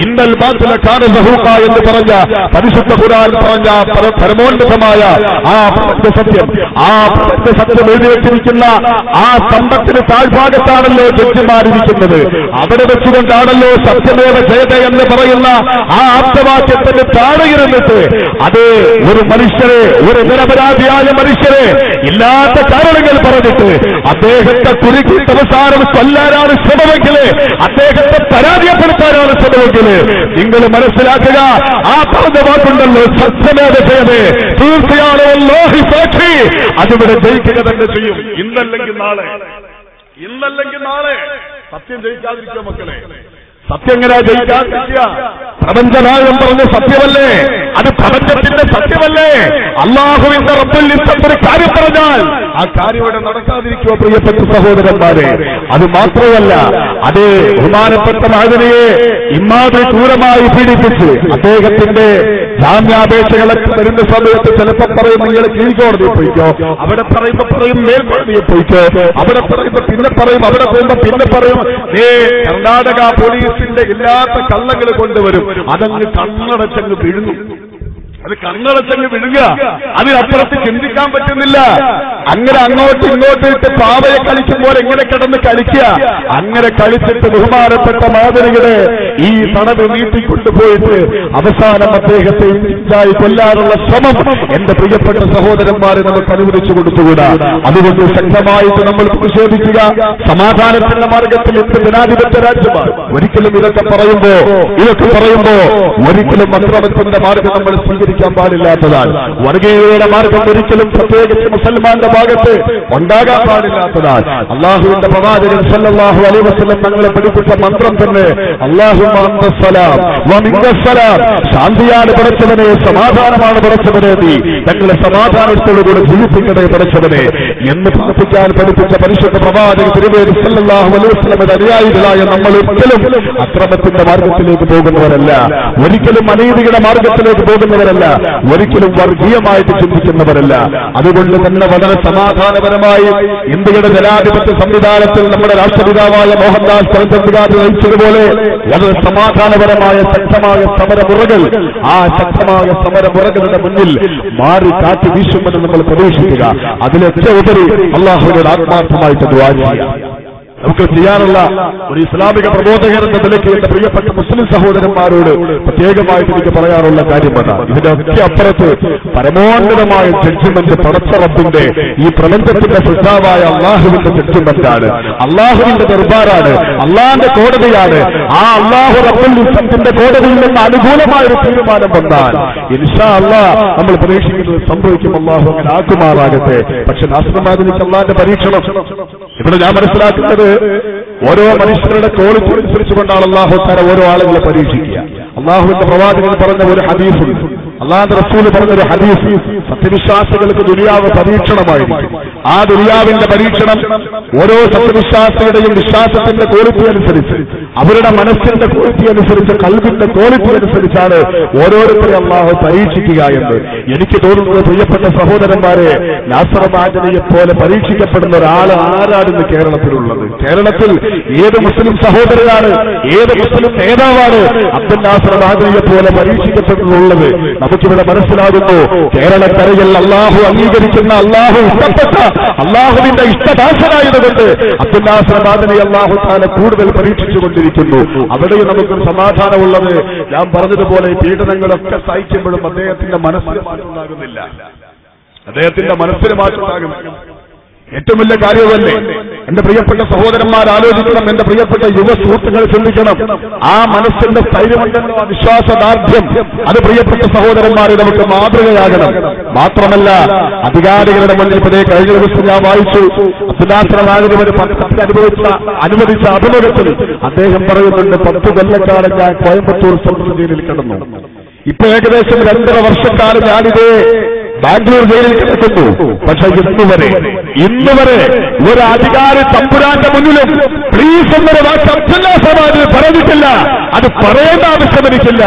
ഇന്നൽ ബാത്തില കാന സഹൂഖ എന്ന് പറഞ്ഞ പരിശുദ്ധ ഖുർആൻ പറഞ്ഞ പരമോന്നതമായ ആ സത്യം, ആ സത്യം എഴുതിവെച്ചിരിക്കുന്ന ആ സ്തംഭത്തിന് താഴ്ഭാഗത്താണല്ലോ ജഡ്ജിമാരിരിക്കുന്നത്. അവിടെ വെച്ചുകൊണ്ടാണല്ലോ സത്യമേവ ജയത എന്ന് പറയുന്ന ആ ആപ്തവാക്യത്തിന്റെ താഴെയിരുന്നിട്ട് അത് ഒരു മനുഷ്യരെ, ഒരു നിരപരാധിയായ മനുഷ്യരെ ഇല്ലാത്ത കാരണങ്ങൾ പറഞ്ഞിട്ട് അദ്ദേഹത്തെ കുരുക്കിട്ട് അവസാനം കൊല്ലാനാണ് ശ്രമമെങ്കിൽ, അദ്ദേഹത്തെ പരാജയപ്പെടുത്താനാണ് ശ്രമമെങ്കിൽ നിങ്ങൾ മനസ്സിലാക്കുക, ആ പറഞ്ഞ വാക്കുണ്ടല്ലോ സത്യമേവ ജയതേ, തീർച്ചയായും അല്ലാഹു സാക്ഷി, അതിവിടെ ജയിക്കുക തന്നെ ചെയ്യും. ഇന്നല്ലെങ്കിൽ നാളെ സത്യം ജയിക്കാതിരിക്കുക മക്കളെ. സത്യം എങ്ങനെ ജയിക്കാതിരിക്കുക? പ്രപഞ്ചനായകം പറഞ്ഞ സത്യമല്ലേ, അത് പ്രപഞ്ചത്തിന്റെ സത്യമല്ലേ? അല്ലാഹുവിന്റെ റബ്ബുൽ ഇസ്സത്ത് ഒരു കാര്യം പറഞ്ഞാൽ ആ കാര്യം ഇവിടെ നടക്കാതിരിക്കുക പ്രിയപ്പെട്ട സഹോദരന്മാരെ. അത് മാത്രമല്ല, അത് ബഹുമാനപ്പെട്ട മഅദനിയെ ഇമ്മാതിരി ക്രൂരമായി പീഡിപ്പിച്ച് അദ്ദേഹത്തിന്റെ ജാമ്യാപേക്ഷകളൊക്കെ വരുന്ന സമയത്ത് ചിലപ്പോൾ പറയും നിങ്ങൾ കീഴ്ക്കോടതിയിൽ പോയിക്കോ, അവിടെ പറയുമ്പോ പറയും മേൽക്കോടതിയിൽ പോയിക്കോ, അവിടെ പറയുമ്പോ പിന്നെ പറയും, അവിടെ പോകുമ്പോ പിന്നെ പറയും കർണാടക പോലീസിന്റെ ഇല്ലാത്ത കള്ളങ്ങൾ കൊണ്ടുവരും. അതങ്ങ് കണ്ണടച്ചങ്ങ് വിഴുങ്ങും. അത് കണ്ണടച്ചങ്ങ് വിഴുങ്ങുക, അതിനപ്പുറത്ത് ചിന്തിക്കാൻ പറ്റുന്നില്ല. അങ്ങനെ അങ്ങോട്ടും ഇങ്ങോട്ടും ഇട്ട് പാവയെ കളിക്കുമ്പോൾ എങ്ങനെ കിടന്ന് കളിക്കുക, അങ്ങനെ കളിച്ചിട്ട് ബഹുമാനപ്പെട്ട മാതൃകയുടെ ഈ തടവ് നീട്ടിക്കൊണ്ടുപോയിട്ട് അവസാനം അദ്ദേഹത്തെ ഇഞ്ചായി കൊല്ലാനുള്ള ശ്രമം എന്റെ പ്രിയപ്പെട്ട സഹോദരന്മാരെ നമുക്ക് അനുവദിച്ചു കൊടുത്തുകൂടാ. അതുകൊണ്ട് ശക്തമായിട്ട് നമ്മൾ പ്രതിഷേധിക്കുക. സമാധാനത്തിന്റെ മാർഗത്തിൽ എന്ത് ജനാധിപത്യ രാജ്യമാണ്. ഒരിക്കലും ഇതൊക്കെ പറയുമ്പോ ഒരിക്കലും അക്രമത്തിന്റെ മാർഗം നമ്മൾ സ്വീകരിക്കാൻ പാടില്ലാത്തതാണ്. വർഗീയതയുടെ മാർഗം ഒരിക്കലും പ്രത്യേകിച്ച് മുസൽമാന്റെ ഭാഗത്ത് ഉണ്ടാകാൻ പാടില്ലാത്തതാണ്. അള്ളാഹുവിന്റെ പ്രവാചകൻ സല്ലല്ലാഹു അലൈഹി വസല്ലം തങ്ങളെ പഠിപ്പിച്ച മന്ത്രം തന്നെ അല്ലാഹുമ്മ അൻതസ്സലാം വമിൻകസ്സലാം, ശാന്തിയാണ് പടച്ചവനെ, സമാധാനമാണ് പടച്ചവനെ, നീ ഞങ്ങളെ സമാധാനത്തോടുകൂടെ ജീവിപ്പിക്കണേ പടച്ചവനെ എന്ന് പ്രാർത്ഥിക്കാൻ പഠിപ്പിച്ച പരിശുദ്ധ പ്രവാചകൻ തിരുമേനി സല്ലല്ലാഹു അലൈഹി വസല്ലമയുടെ അനുയായികളായ നമ്മൾ ഒരിക്കലും അക്രമത്തിന്റെ മാർഗത്തിലേക്ക് പോകുന്നവരല്ല, ഒരിക്കലും അനീതിയുടെ മാർഗത്തിലേക്ക് പോകുന്നവരല്ല, ഒരിക്കലും വർഗീയമായിട്ട് ചിന്തിക്കുന്നവരല്ല. അതുകൊണ്ട് തന്നെ വളരെ സമാധാനപരമായി ഇന്ത്യയുടെ ജനാധിപത്യ സംവിധാനത്തിൽ നമ്മുടെ രാഷ്ട്രപിതാവായ മോഹൻദാസ് കരംചന്ദ് ഗാന്ധി നയിച്ചതുപോലെ വളരെ സമാധാനപരമായ ശക്തമായ സമരമുറകൾ, ആ ശക്തമായ സമരമുറകളുടെ മുന്നിൽ മാറി കാറ്റ് വീശുമെന്ന് നമ്മൾ പ്രതീക്ഷിക്കുക. അതിലൊക്കെ ഉപരി അള്ളാഹുവിനോട് ആത്മാർത്ഥമായിട്ട് ദുആ ചെയ്യാം. നമുക്ക് ചെയ്യാനുള്ള ഒരു ഇസ്ലാമിക പ്രബോധകർ എന്ന നിലയ്ക്ക് എന്റെ പ്രിയപ്പെട്ട മുസ്ലിം സഹോദരന്മാരോട് പ്രത്യേകമായിട്ട് എനിക്ക് പറയാനുള്ള കാര്യം അതാണ്. ഇതിന്റെ ഒക്കെ അപ്പുറത്ത് പരമോന്നതമായ ജഡ്ജ്മെന്റ് പടച്ച റബ്ബിന്റെ, ഈ പ്രപഞ്ചത്തിന്റെ സൃഷ്ടാവായ അള്ളാഹുവിന്റെ ജഡ്ജ്മെന്റാണ്, അള്ളാഹുവിന്റെ ദർബാറാണ്, അള്ളാഹിന്റെ കോടതിയാണ്. ആ അള്ളാഹു റബ്ബുൽ ഇസ്സത്തിന്റെ കോടതിയിൽ നിന്ന് അനുകൂലമായ ഒരു തീരുമാനം വന്നാൽ ഇൻഷാ അല്ലാഹ് നമ്മൾ പ്രതീക്ഷിക്കുന്നത് സംഭവിക്കും. അള്ളാഹു അങ്ങനെ ആക്കുമാറാകട്ടെ. പക്ഷെ നാസ്രമാദിനിക്ക് അള്ളാഹിന്റെ പരീക്ഷണം ഇവിടെ ഞാൻ മനസ്സിലാക്കുന്നത് ഓരോ മനുഷ്യരുടെ ക്വാളിറ്റി അനുസരിച്ചുകൊണ്ടാണ് അല്ലാഹു തആല ഓരോ ആളുകളെ പരീക്ഷിക്കുക. അള്ളാഹുവിന്റെ പ്രവാചകൻ പറഞ്ഞ ഒരു ഹദീസുണ്ട്, അള്ളാഹുവിന്റെ റസൂൽ പറഞ്ഞൊരു ഹദീസ്, സത്യവിശ്വാസികൾക്ക് ദുനിയാവ് പരീക്ഷണമായിരിക്കും. ആ ദുനിയാവിന്റെ പരീക്ഷണം ഓരോ സത്യവിശ്വാസിയുടെയും വിശ്വാസത്തിന്റെ ക്വാളിറ്റി അനുസരിച്ച്, അവരുടെ മനസ്സിന്റെ ക്വാളിറ്റി അനുസരിച്ച്, കൽബിന്റെ ക്വാളിറ്റി അനുസരിച്ചാണ് ഓരോരുത്തരെ അള്ളാഹു പരീക്ഷിക്കുക എന്ന് എനിക്ക് തോന്നുന്നത്. പ്രിയപ്പെട്ട സഹോദരന്മാരെ, നാസർ മാജനിയെ പോലെ പരീക്ഷിക്കപ്പെടുന്ന ഒരാൾ ആരാണെന്ന് കേരളത്തിലുള്ളത്? കേരളത്തിൽ ഏത് മുസ്ലിം സഹോദരനാണ്, ഏത് മുസ്ലിം നേതാവാണ് അബ്ദുൽ നാസർ മാജനിയെ പോലെ പരീക്ഷിക്കപ്പെട്ടുള്ളത്? നമുക്കിവിടെ മനസ്സിലാകുന്നു. കേരളക്കരയിൽ അള്ളാഹു അംഗീകരിക്കുന്ന, അള്ളാഹു ഇഷ്ടപ്പെട്ട, അള്ളാഹുവിന്റെ ഇഷ്ടദാസനായതുകൊണ്ട് അബ്ദുൽ നാസർ മാദനി അള്ളാഹു തആല കൂടുതൽ പരീക്ഷിച്ചുകൊണ്ടിരിക്കുന്നു. അവിടെയും നമുക്കൊരു സമാധാനമുള്ളത്, ഞാൻ പറഞ്ഞതുപോലെ പീഡനങ്ങളൊക്കെ സഹിക്കുമ്പോഴും അദ്ദേഹത്തിന്റെ മനസ്സിന് മാറ്റമുണ്ടാകുന്നില്ല, അദ്ദേഹത്തിന്റെ മനസ്സിന് മാറ്റമുണ്ടാകും. ഏറ്റവും വലിയ കാര്യമല്ലേ? എന്റെ പ്രിയപ്പെട്ട സഹോദരന്മാർ ആലോചിക്കണം, എന്റെ പ്രിയപ്പെട്ട യുവ സുഹൃത്തുക്കൾ ചിന്തിക്കണം. ആ മനസ്സിന്റെ സ്ഥൈര്യമുണ്ടല്ലോ, ആ വിശ്വാസദാർഢ്യം, അത് പ്രിയപ്പെട്ട സഹോദരന്മാരെ നമുക്ക് മാതൃകയാകണം. മാത്രമല്ല, അധികാരികളുടെ മുന്നിൽ കഴിഞ്ഞ ദിവസം ഞാൻ വായിച്ചു, അബ്ദുൽ നാസർ മാദനി ഒരു പത്രത്തിൽ അനുവദിച്ച അഭിമുഖത്തിൽ അദ്ദേഹം പറയുന്നുണ്ട്, 10 കൊല്ലക്കാലം ഞാൻ കോയമ്പത്തൂർ സെൻട്രൽ ജയിലിൽ കിടന്നു. ഇപ്പൊ ഏകദേശം 2.5 വർഷക്കാലം ഞാനിതേ ബാംഗ്ലൂർ ജയിലിൽ കിടക്കുന്നു. പക്ഷെ ഇന്ന് വരെ ഒരു അധികാരി തമ്പുരാന്റെ മുന്നിലും പ്ലീസ് എന്നൊരു വാക്ക് അബ്ദുല്ലാ സമാജിൽ പറഞ്ഞിട്ടില്ല. അത് പറയേണ്ട ആവശ്യം എനിക്കില്ല.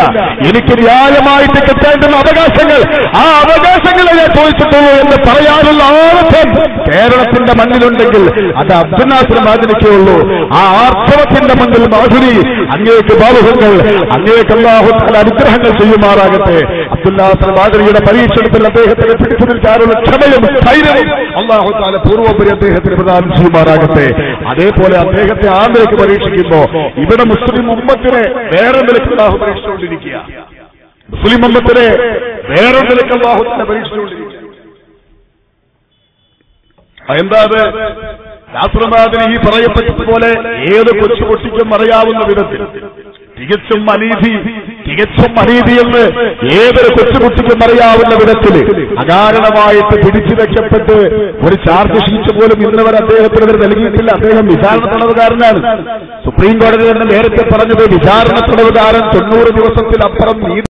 എനിക്ക് ന്യായമായിട്ട് കിട്ടേണ്ടുന്ന അവകാശങ്ങൾ, ആ അവകാശങ്ങളെ ഞാൻ ചോദിച്ചിട്ടുള്ളൂ എന്ന് പറയാനുള്ള ആർത്തം കേരളത്തിന്റെ മണ്ണിലുണ്ടെങ്കിൽ അത് അബ്ദുൽ നാസർ മാജിനിക്കേ ഉള്ളൂ. ആ ആർത്തവത്തിന്റെ മുന്നിൽ മാധുരി അങ്ങേക്ക് ബാബുഹങ്ങൾ, അങ്ങേക്ക് അല്ലാഹു തആല അനുഗ്രഹങ്ങൾ ചെയ്യുമാറാകട്ടെ. അബ്ദുൽ നാസർ മാധുരിയുടെ പരീക്ഷണത്തിൽ അദ്ദേഹത്തിന് പിടിച്ചു നിൽക്കാനുള്ള ക്ഷമയും ധൈര്യവും അല്ലാഹു തആല പൂർവ്വപരി അദ്ദേഹത്തിന് പ്രദാനം ചെയ്യുമാറാകട്ടെ. അതേപോലെ അദ്ദേഹത്തെ ആ നിലയ്ക്ക് പരീക്ഷിക്കുമ്പോ ഇവിടെ മുസ്ലിം ഉമ്മത്തിനെ വേറെ നിലയ്ക്ക് അല്ലാഹു പരീക്ഷിച്ചുകൊണ്ടിരിക്കുക. മുസ്ലിം ഉമ്മത്തിനെ വേറെ നിലയ്ക്ക് അല്ലാഹു തആല പരീക്ഷിച്ചുകൊണ്ടിരിക്കുക. എന്താ അത്? ശാസ്ത്രമാതിരി ഈ പറയപ്പെട്ടതുപോലെ ഏത് കൊച്ചുകുട്ടിക്കും അറിയാവുന്ന വിധത്തിൽ തികച്ചും അനീതി എന്ന് ഏതൊരു കൊച്ചുകുട്ടിക്കും അറിയാവുന്ന വിധത്തിൽ അകാരണമായിട്ട് പിടിച്ചു വെക്കപ്പെട്ട് ഒരു ചാർജ് ഷീറ്റ് പോലും ഇന്ന് വരെ അദ്ദേഹത്തിന് നൽകിയിട്ടില്ല. അദ്ദേഹം വിചാരണ തടവുകാരനാണ്. സുപ്രീം കോടതി തന്നെ നേരത്തെ പറഞ്ഞത് വിചാരണ തടവുകാരൻ 90 ദിവസത്തിലപ്പുറം